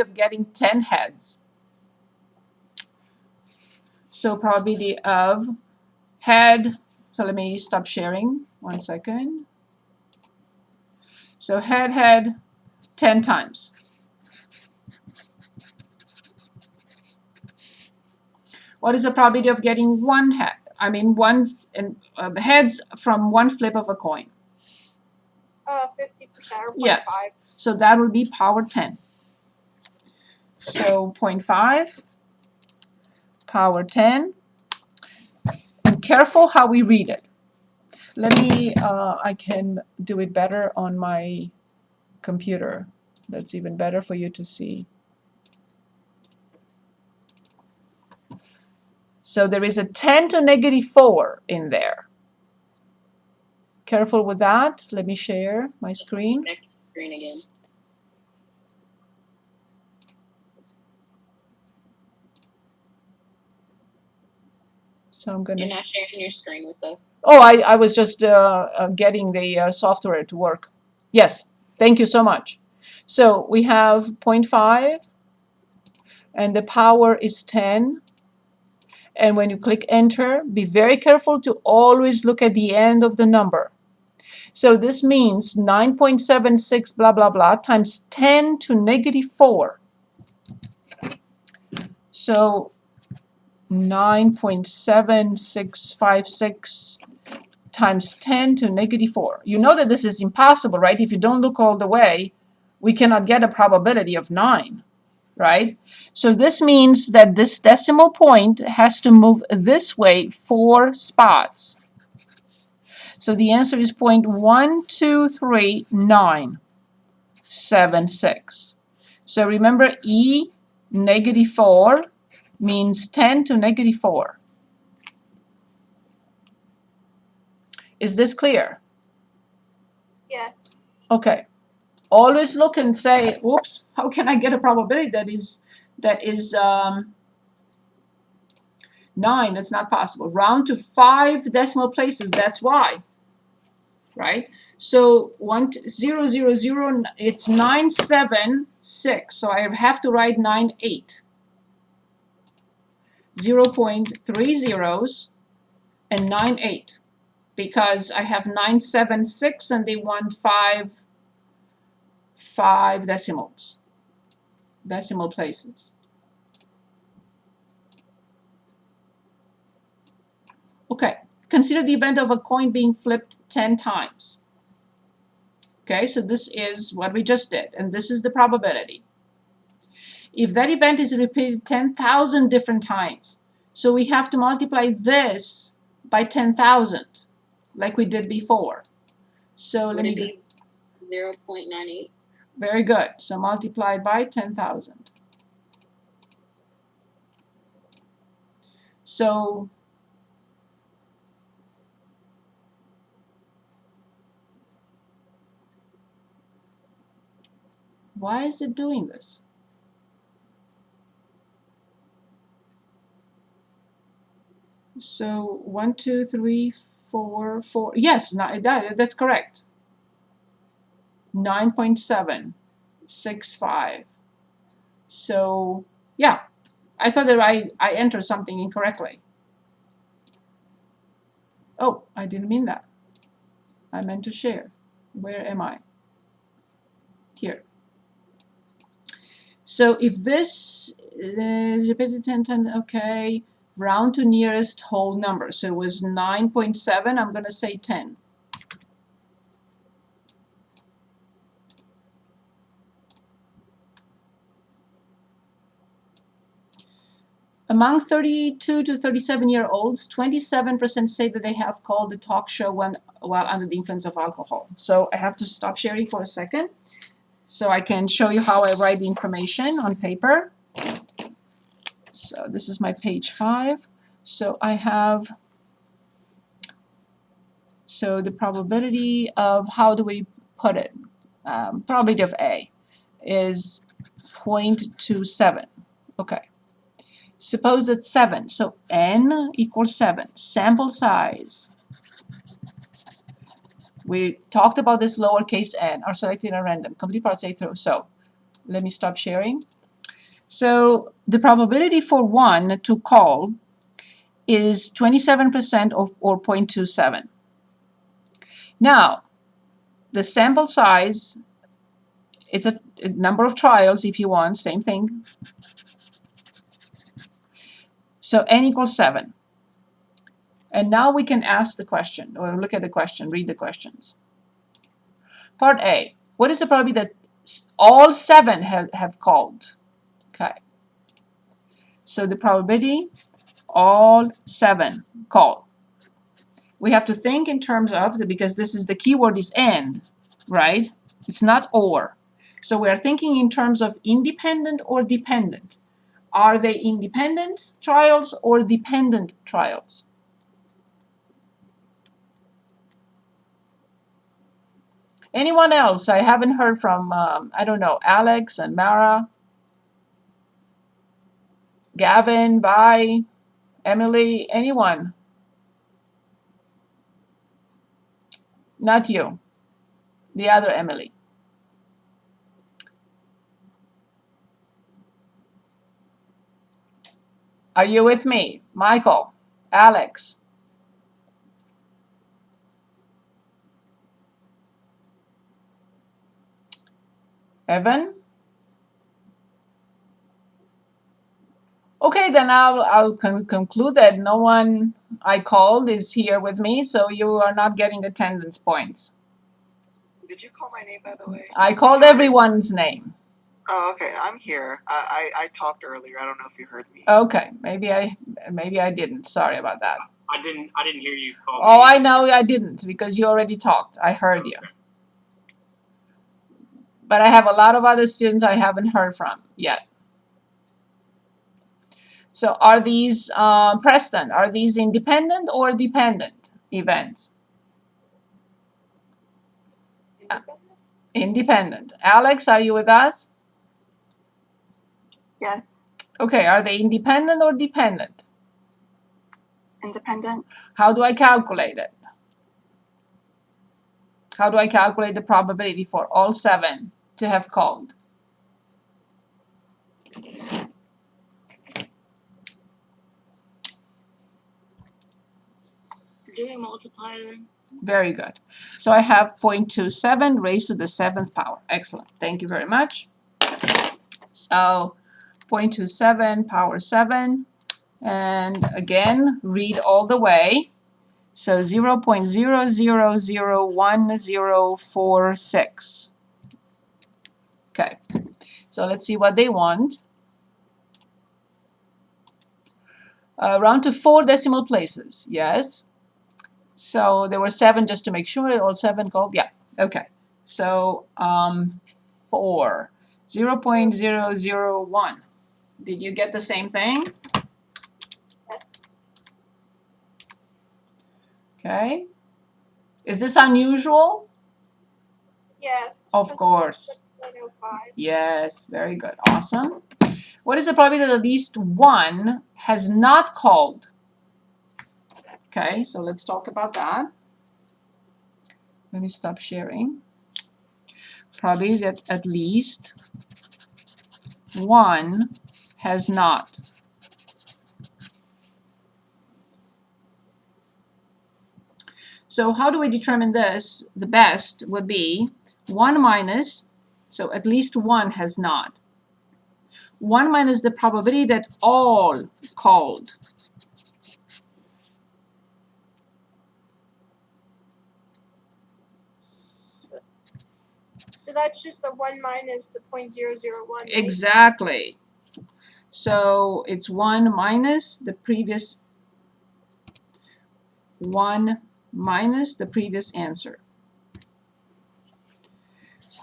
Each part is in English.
of getting 10 heads. So probability of head, so let me stop sharing 1 second. So head 10 times. What is the probability of getting one head? I mean, heads from one flip of a coin. 50% or 0.5. Yes. So that will be power 10. So 0.5, power 10. And careful how we read it. Let me, I can do it better on my computer. That's even better for you to see. So there is a 10 to negative 4 in there. Careful with that. Let me share my screen. Screen again. So I'm going to. You're not sharing your screen with us. Oh, I was just getting the software to work. Yes, thank you so much. So we have 0.5, and the power is 10. And when you click enter, be very careful to always look at the end of the number. So this means 9.76 blah, blah, blah times 10 to negative 4. So 9.7656 times 10 to negative 4. You know that this is impossible, right? If you don't look all the way, we cannot get a probability of 9, right? So this means that this decimal point has to move this way 4 spots. So the answer is 0.123976. So remember, E negative 4 means 10 to negative 4. Is this clear? Yes. Okay. Always look and say, oops, how can I get a probability that is 9? That's not possible. Round to 5 decimal places, that's why. Right? So 0, 0, 0, it's 976. So I have to write 98. 0.3 zeros and 98, because I have 976 and they want 5 decimal places. Okay, consider the event of a coin being flipped 10 times. Okay, so this is what we just did, and this is the probability. If that event is repeated 10,000 different times, so we have to multiply this by 10,000, like we did before. So let me do 0.98. Very good. So multiplied by 10,000. So why is it doing this? So 1, 2, 3, 4, 4. Yes, that's correct. 9.765. So yeah, I thought that I entered something incorrectly. Oh, I didn't mean that. I meant to share. Where am I? Here. So if this is repeated 10 times, okay, round to nearest whole number. So it was 9.7. I'm going to say 10. Among 32 to 37-year-olds, 27% say that they have called the talk show while under the influence of alcohol. So I have to stop sharing for a second so I can show you how I write the information on paper. So this is my page 5. So I have, so the probability of, how do we put it? Probability of A is 0.27. Okay. Suppose it's 7. So n equals 7. Sample size. We talked about this lowercase n are selected at random. Complete parts A through. So let me stop sharing. So the probability for 1 to call is 27% or 0.27. Now, the sample size, it's a number of trials if you want, same thing. So n equals 7. And now we can ask the question, or look at the question, read the questions. Part A, what is the probability that all 7 have called? Okay. So the probability, all 7 call. We have to think in terms of, because this is the keyword is and, right? It's not or. So we are thinking in terms of independent or dependent. Are they independent trials or dependent trials? Anyone else? I haven't heard from, I don't know, Alex and Mara, Gavin, Bai, Emily, anyone? Not you. The other Emily. Are you with me? Michael, Alex. Evan? Okay, then I'll conclude that no one I called is here with me, so you are not getting attendance points. Did you call my name, by the way? I called everyone's name. Oh, okay. I'm here. I talked earlier. I don't know if you heard me. Okay, maybe I didn't. Sorry about that. I didn't hear you call. Oh, I know I didn't because you already talked. I heard you. But I have a lot of other students I haven't heard from yet. So are these, Preston, are these independent or dependent events? Independent. Alex, are you with us? Yes. Okay, are they independent or dependent? Independent. How do I calculate it? How do I calculate the probability for all 7 to have called? Do we multiply them? Very good. So I have 0.27 raised to the 7th power. Excellent. Thank you very much. So 0.27 power 7. And again, read all the way. So 0.000146. Okay. So let's see what they want. Round to 4 decimal places. Yes. So there were 7 just to make sure all 7 called. Yeah. Okay. So 4. 0.001. Did you get the same thing? Yes. Okay. Is this unusual? Yes. Of course. 0.05. Yes. Very good. Awesome. What is the probability that at least 1 has not called? Okay, so let's talk about that. Let me stop sharing. Probability that at least 1 has not. So how do we determine this? The best would be 1 minus, so at least 1 has not. 1 minus the probability that all called. So that's just the 1 minus the 0.001. Right? Exactly. So it's 1 minus the previous 1 minus the previous answer.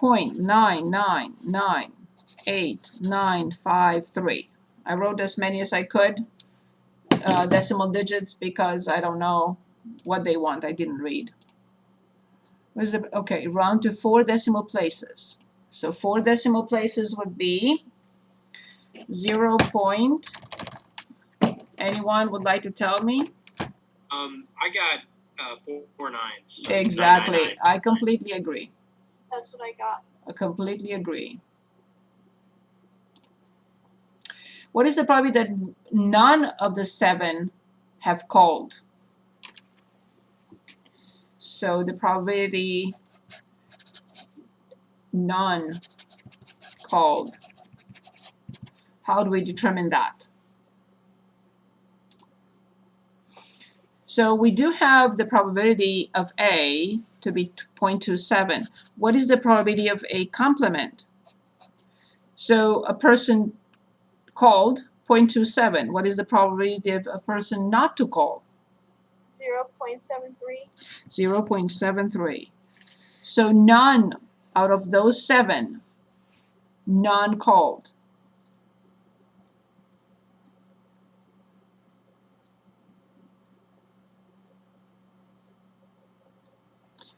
0.999893. I wrote as many as I could, decimal digits, because I don't know what they want. I didn't read. What is it? Okay, round to 4 decimal places. So 4 decimal places would be 0. Anyone would like to tell me? I got 4 nines. Exactly. 999. I completely agree. That's what I got. I completely agree. What is the probability that none of the 7 have called? So the probability none called. How do we determine that? So we do have the probability of A to be 0.27. What is the probability of a complement? So a person called 0.27. What is the probability of a person not to call? 0.73. 0.73. So none out of those 7, none called.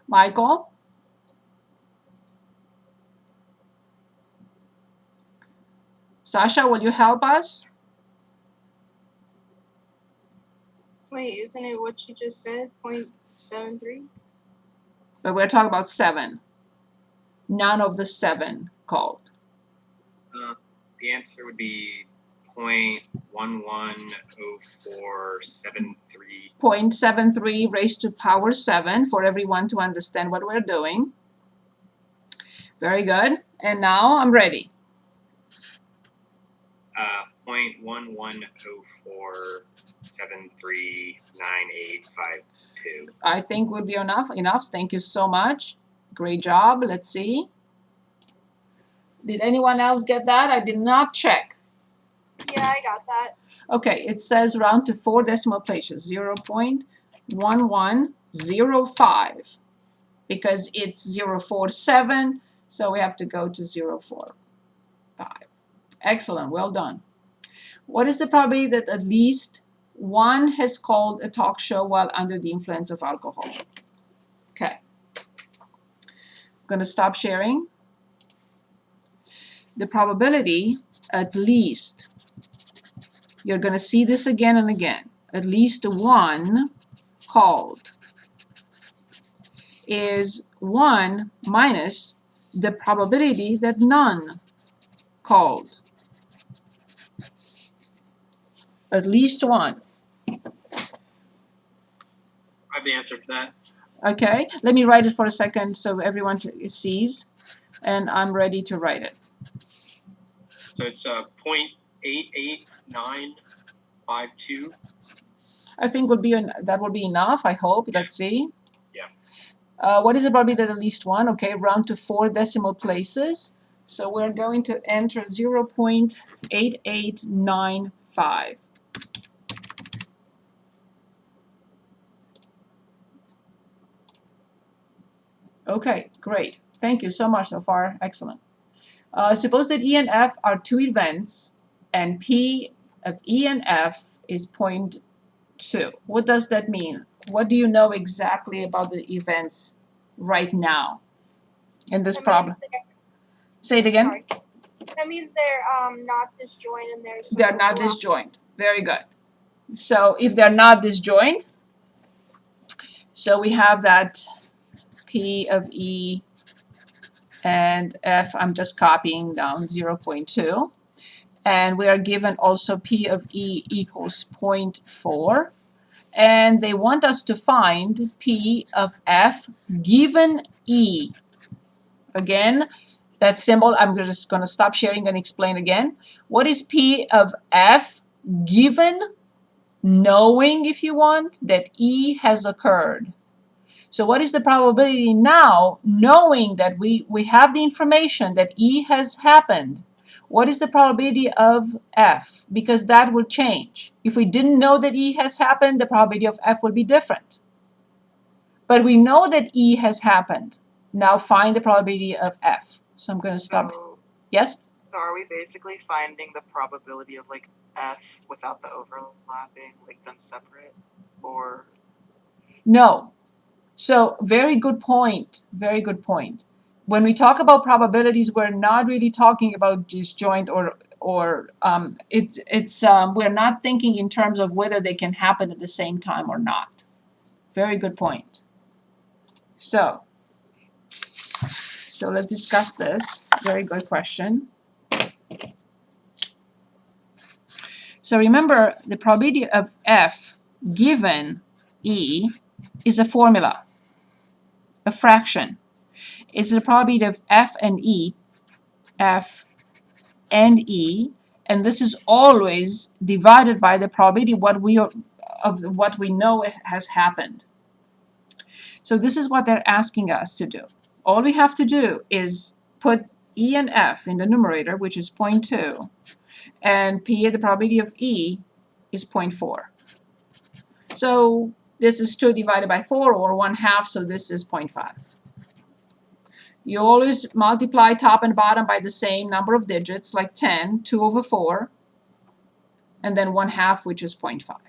Michael? Sasha, will you help us? Wait, isn't it what you just said? 0.73? But we're talking about 7. None of the 7 called. The answer would be 0.110473. 0.73 raised to power 7 for everyone to understand what we're doing. Very good. And now I'm ready. 0.1104739852. I think would be enough. Thank you so much. Great job. Let's see. Did anyone else get that? I did not check. Yeah, I got that. Okay, it says round to 4 decimal places, 0.1105, because it's 0.47, so we have to go to 0.45. Excellent, well done. What is the probability that at least one has called a talk show while under the influence of alcohol? Okay. I'm going to stop sharing. The probability, at least, you're going to see this again and again, at least one called is 1 minus the probability that none called. At least one. I have the answer for that. Okay, let me write it for a second so everyone sees, and I'm ready to write it. So it's 0.88952. I think that will be enough, I hope. Let's see. Yeah. What is the probability that at least one? Okay, round to 4 decimal places. So we're going to enter 0.8895. Okay, great. Thank you so much so far. Excellent. Suppose that E and F are 2 events, and P of E and F is 0.2. What does that mean? What do you know exactly about the events right now in this That problem? means they're- Say it again. Sorry. That means they're not disjoint and they're They're not overlap. disjoint. Very good. So if they're not disjoint, so we have that P of E and F, I'm just copying down 0.2. And we are given also P of E equals 0.4. And they want us to find P of F given E. Again, that symbol, I'm just going to stop sharing and explain again. What is P of F given, knowing, if you want, that E has occurred? So what is the probability now, knowing that we have the information that E has happened? What is the probability of F? Because that will change. If we didn't know that E has happened, the probability of F would be different. But we know that E has happened. Now find the probability of F. So I'm going to stop. Yes? So are we basically finding the probability of like F without the overlapping, like them separate, or? No. So very good point. Very good point. When we talk about probabilities, we're not really talking about disjoint or we're not thinking in terms of whether they can happen at the same time or not. Very good point. So let's discuss this. Very good question. So remember, the probability of F given E is a formula, a fraction. It's the probability of F and E, and this is always divided by the probability of what we know has happened. So this is what they're asking us to do. All we have to do is put E and F in the numerator, which is 0.2, and P, the probability of E, is 0.4. So this is 2 divided by 4, or 1/2, so this is 0.5. You always multiply top and bottom by the same number of digits, like 10, 2/4, and then 1/2, which is 0.5.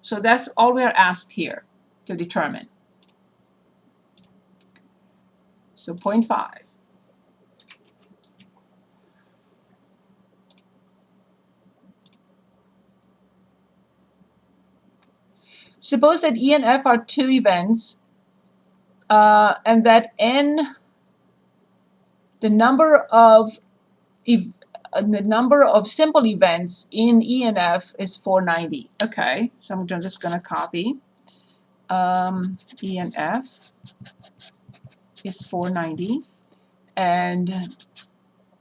So that's all we are asked here to determine. So 0.5. Suppose that E and F are 2 events, and that N, the number of simple events in E and F is 490. Okay, so I'm just going to copy. E and F is 490, and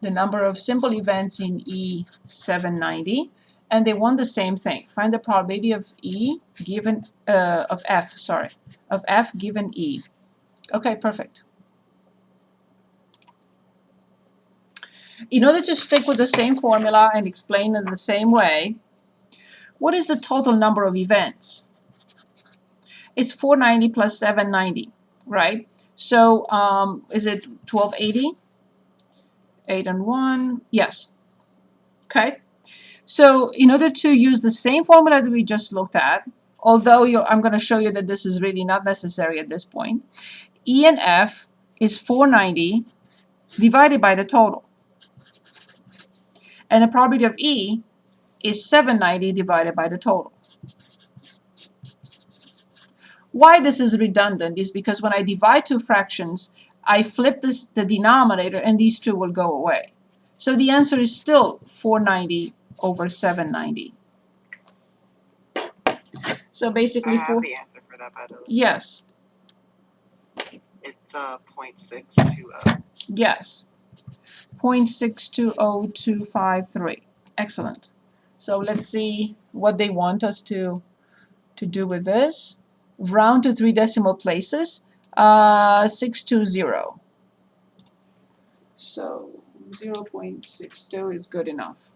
the number of simple events in E 790, and they want the same thing. Find the probability of E given of F given E. Okay, perfect. In order to stick with the same formula and explain it the same way, what is the total number of events? It's 490 plus 790, right? So is it 1280? 8 and 1, yes. Okay. So in order to use the same formula that we just looked at, although I'm going to show you that this is really not necessary at this point, E and F is 490 divided by the total. And the probability of E is 790 divided by the total. Why this is redundant is because when I divide two fractions, I flip the denominator and these two will go away. So the answer is still 490 over 790. So basically, I have the answer for that, by the way. Yes, It's 0.620. yes, 0.620253. Excellent. So let's see what they want us to do with this. Round to 3 decimal places. 620. So 0.62 is good enough.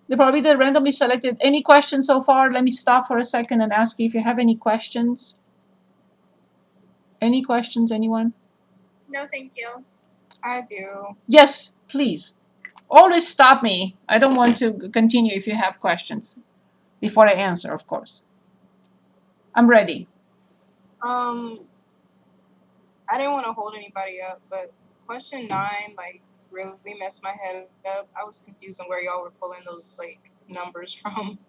The probability that randomly selected. Any questions so far? Let me stop for a second and ask you if you have any questions. Any questions, anyone? No, thank you. I do. Yes, please. Always stop me. I don't want to continue if you have questions. Before I answer, of course. I'm ready. I didn't want to hold anybody up, but question 9 like really messed my head up. I was confused on where y'all were pulling those like numbers from.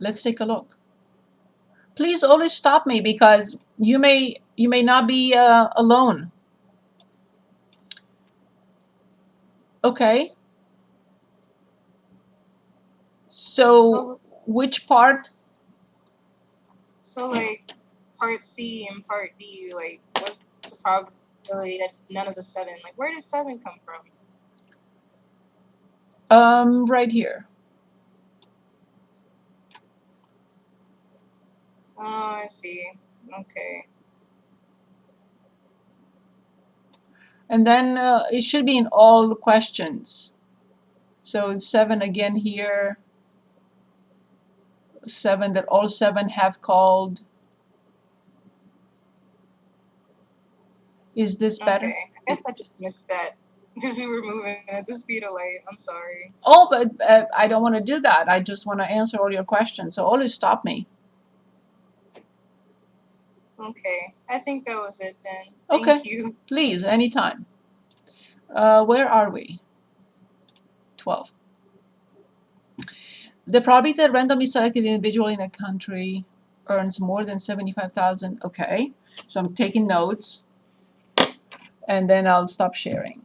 Let's take a look. Please always stop me because you may not be alone. Okay. So which part? So like part C and part D, like what's the probability that none of the 7? Like where does 7 come from? Right here. Oh, I see. Okay. And then it should be in all questions. So it's 7 again here. 7 that all 7 have called. Is this better? Okay. I guess I just missed that because we were moving at the speed of light. I'm sorry. Oh, but I don't want to do that. I just want to answer all your questions. So always stop me. Okay. I think that was it then. Okay. Thank you. Please, anytime. Where are we? 12. The probability that randomly selected individual in a country earns more than 75,000. Okay. So I'm taking notes. And then I'll stop sharing.